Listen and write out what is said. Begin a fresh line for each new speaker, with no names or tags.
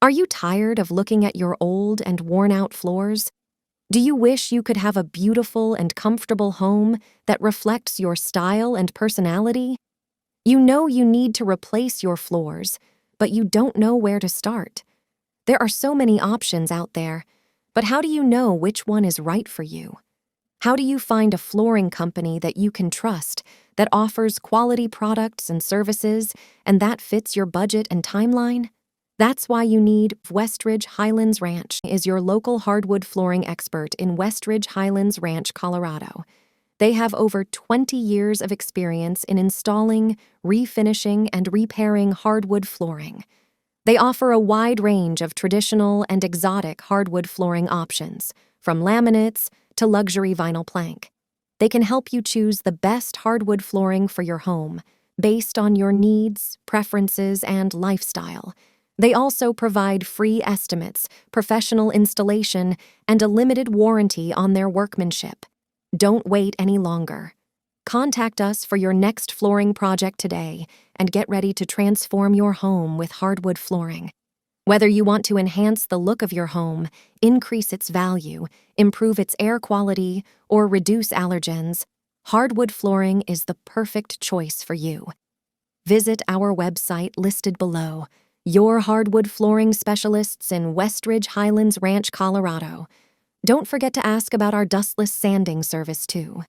Are you tired of looking at your old and worn-out floors? Do you wish you could have a beautiful and comfortable home that reflects your style and personality? You know you need to replace your floors, but you don't know where to start. There are so many options out there, but how do you know which one is right for you? How do you find a flooring company that you can trust, that offers quality products and services, and that fits your budget and timeline? That's why you need Westridge Highlands Ranch is your local hardwood flooring expert in Westridge Highlands Ranch, Colorado. They have over 20 years of experience in installing, refinishing, and repairing hardwood flooring. They offer a wide range of traditional and exotic hardwood flooring options, from laminates to luxury vinyl plank. They can help you choose the best hardwood flooring for your home, based on your needs, preferences, and lifestyle. They also provide free estimates, professional installation, and a limited warranty on their workmanship. Don't wait any longer. Contact us for your next flooring project today and get ready to transform your home with hardwood flooring. Whether you want to enhance the look of your home, increase its value, improve its air quality, or reduce allergens, hardwood flooring is the perfect choice for you. Visit our website listed below. Your hardwood flooring specialists in Westridge Highlands Ranch, Colorado. Don't forget to ask about our Dustless sanding service too.